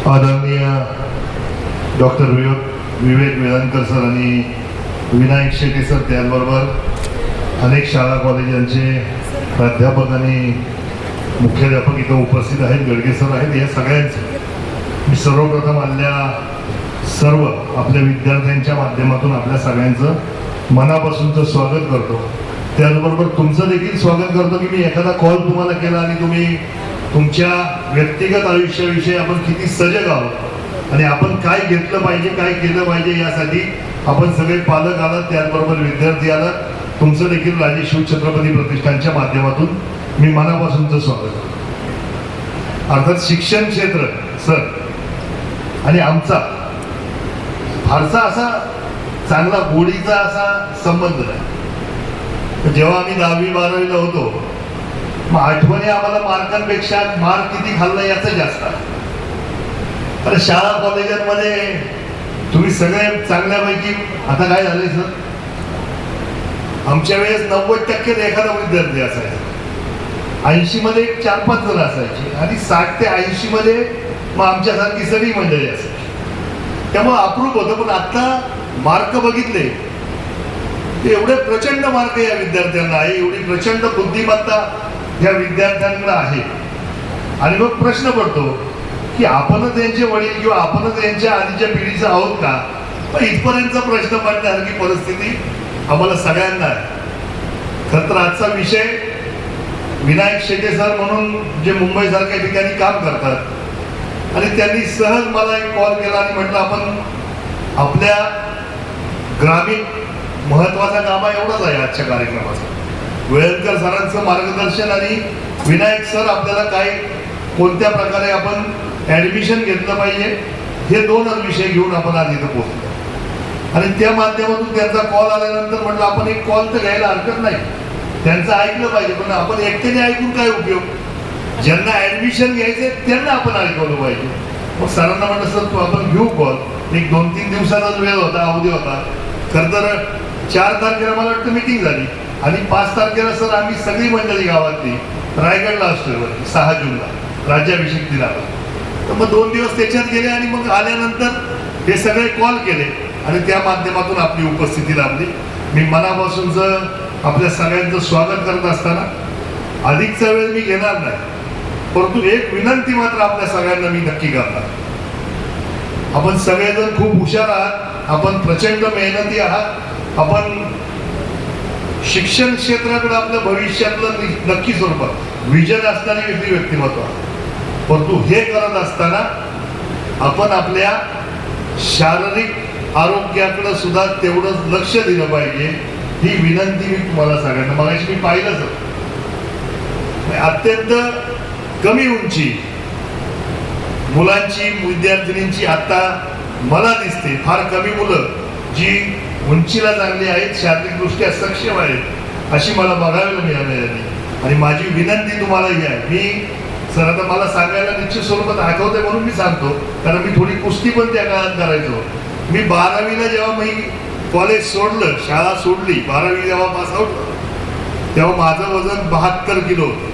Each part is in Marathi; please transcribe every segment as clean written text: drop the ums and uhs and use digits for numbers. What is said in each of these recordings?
आदरणीय डॉक्टर विवेक वेदांकर सर आणि विनायक शेटे सर, त्याचबरोबर अनेक शाळा कॉलेजांचे प्राध्यापक आणि मुख्याध्यापक इथं उपस्थित आहेत, गडगे सर आहेत, या सगळ्यांचे मी सर्वप्रथम सर्व आपल्या विद्यार्थ्यांच्या माध्यमातून आपल्या सगळ्यांचं मनापासूनचं स्वागत करतो. त्याचबरोबर तुमचं देखील स्वागत करतो की मी एखादा कॉल तुम्हाला केला आणि तुम्ही तुमच्या व्यक्तिगत आयुष्याविषयी आपण किती सजग आहोत आणि आपण काय घेतलं पाहिजे, काय केलं पाहिजे, यासाठी आपण सगळे पालक आलात, त्याचबरोबर विद्यार्थी आलात. तुमचं देखील राजे शिवछत्रपती प्रतिष्ठानच्या माध्यमातून मी मनापासूनचं स्वागत करतो. अर्थात शिक्षण क्षेत्र सर आणि आमचा फारसा असा चांगला गोडीचा असा संबंध नाही. जेव्हा आम्ही 10वी 12वीला होतो, मग आठवणी आम्हाला मार्कांपेक्षा मार्क किती खाल्ला याचं जास्त आहे. तर शाळा कॉलेजांमध्ये तुम्ही सगळे चांगल्यापैकी, आता काय झालंय सर, आमच्या वेळेस 90% एखादा विद्यार्थी असायचा, 80 मध्ये 4-5 जण असायचे आणि 60 ते 80 मध्ये मग आमच्यासारखी सगळी मंडळी असायची. त्यामुळे अप्रूप होतं. पण आता मार्क बघितले ते एवढे प्रचंड मार्क या विद्यार्थ्यांना आहे, एवढी प्रचंड बुद्धिमत्ता या विद्यार्थ्यांना आहे. आणि मग प्रश्न पडतो की आपणच यांचे वडील किंवा आपणच यांच्या आधीच्या पिढीचं आहोत का? पण इथपर्यंतचा प्रश्न पडण्यासारखी परिस्थिती आम्हाला सगळ्यांना आहे. खरं तर आजचा विषय विनायक शेटे सर म्हणून जे मुंबईसारख्या ठिकाणी काम करतात आणि त्यांनी सहज मला एक कॉल केला आणि म्हटलं आपण आपल्या ग्रामीण महत्वाचा कामा एवढाच आहे आजच्या कार्यक्रमाचा. वेळणकर सरांचं मार्गदर्शन आणि विनायक सर आपल्याला काय कोणत्या प्रकारे आपण ऍडमिशन घेतलं पाहिजे हे दोनच विषय घेऊन आपण आज इथं पोहोचलो. आणि त्या माध्यमातून त्यांचा कॉल आल्यानंतर म्हटलं आपण एक कॉल तर घ्यायला हरकत नाही, त्यांचं ऐकलं पाहिजे. पण आपण एकट्याने ऐकून काय उपयोग, ज्यांना ऍडमिशन घ्यायचे त्यांना आपण ऐकवलं पाहिजे. मग सरांना म्हटलं सर तू आपण घेऊ कॉल. एक 2-3 दिवसाचाच वेळ होता, अवधी होता. खरं तर 4 तारखेला मला वाटतं मीटिंग झाली आणि 5 तारखेला सर आम्ही सगळी मंडळी गावातली रायगडला असतोय 6 जूनला राज्याभिषेक दिनाला. तर मग 2 दिवस त्याच्यात गेले आणि मग आल्यानंतर हे सगळे कॉल केले आणि त्या माध्यमातून आपली उपस्थिती लाभली. मी मनापासूनचं आपल्या सगळ्यांचं स्वागत करत असताना अधिकचा वेळ मी घेणार नाही, परंतु एक विनंती मात्र आपल्या सगळ्यांना मी नक्की करणार. आपण सगळेजण खूप हुशार आहात, आपण प्रचंड मेहनती आहात, आपण शिक्षण क्षेत्राकडे आपल्या भविष्यातलं नक्की स्वरूपात विजन असणारी व्यक्तिमत्व. परंतु हे करत असताना आपण आपल्या शारीरिक आरोग्याकडे सुद्धा तेवढंच लक्ष दिलं पाहिजे, ही विनंती मी तुम्हाला सगळ्यांना. मगाशी मी पाहिलंच अत्यंत कमी उंची मुलांची, विद्यार्थिनींची आता मला दिसते फार कमी मुलं जी उंचीला चांगली आहेत, शारीरिकदृष्ट्या सक्षम आहेत, अशी मला बघायला मिळाली. आणि माझी विनंती तुम्हाला ही आहे, मी सर आता मला सांगायला निश्चित स्वरूपात आठवते म्हणून मी सांगतो, कारण मी थोडी कुस्ती पण त्या काळात करायचो. मी 12वीला जेव्हा मी कॉलेज सोडलं, शाळा सोडली, 12वी जेव्हा पास आउट, तेव्हा माझं वजन 72 किलो होतं.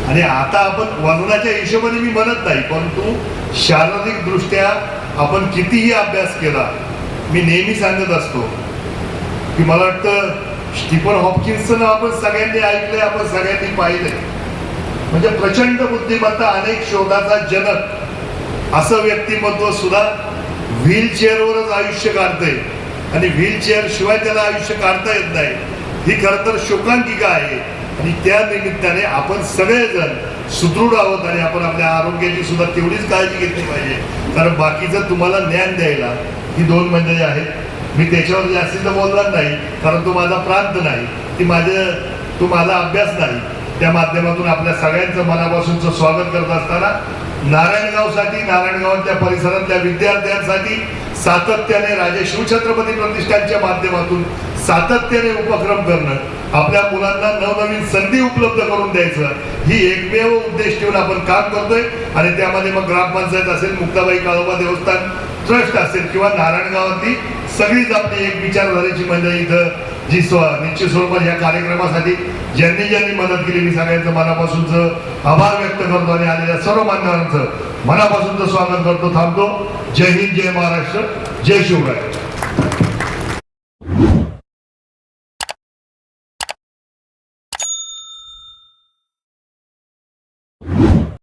आणि आता आपण वजनाच्या हिशोबाने मी म्हणत नाही, परंतु शारीरिक दृष्ट्या आपण कितीही अभ्यास केला, मी नेहमी सांगत असतो की मला वाटतं स्टीफन हॉपकिन्सचं नाव आपण सगळ्यांनी ऐकलंय, आपण सगळ्यांनी पाहिलंय. म्हणजे प्रचंड बुद्धिमत्ता, अनेक शोधाचा जनक असं व्यक्तिमत्व सुद्धा व्हीलचेअरवरच आयुष्य काढतंय आणि व्हीलचेअर शिवाय त्याला आयुष्य काढता येत नाही. ही खरं तर शोकांतिका आहे. आणि त्या निमित्ताने आपण सगळेजण सुदृढ आहोत आणि आपण आपल्या आरोग्याची सुद्धा तेवढीच काळजी घेतली पाहिजे. कारण बाकीचं तुम्हाला ज्ञान द्यायला ही 2 मंडळी आहेत. मी त्याच्यावर जास्तीचं बोलणार नाही, कारण तो माझा प्रांत नाही, तो माझा अभ्यास नाही. त्या माध्यमातून आपल्या सगळ्यांचं मनापासूनचं स्वागत करत असताना नारायणगावसाठी, नारायणगावातल्या परिसरातल्या विद्यार्थ्यांसाठी सातत्याने राजे शिवछत्रपती प्रतिष्ठानच्या माध्यमातून सातत्याने उपक्रम करणं, आपल्या मुलांना नवनवीन संधी उपलब्ध करून द्यायचं, ही एकमेव उद्देश ठेवून आपण काम करतोय. आणि त्यामध्ये मग ग्रामपंचायत असेल, मुक्ताबाई काळोबा देवस्थान ट्रस्ट असेल किंवा नारायणगावातली सगळीच आपली एक विचारधारेची मंडळी इथं जी निश्चित स्वरूपात या कार्यक्रमासाठी ज्यांनी ज्यांनी मदत केली मी सगळ्यांचं मनापासूनचं आभार व्यक्त करतो आणि आलेल्या सर्व मान्यवरांचं मनापासूनचं स्वागत करतो. थांबतो. जय हिंद, जय महाराष्ट्र, जय शिवराय.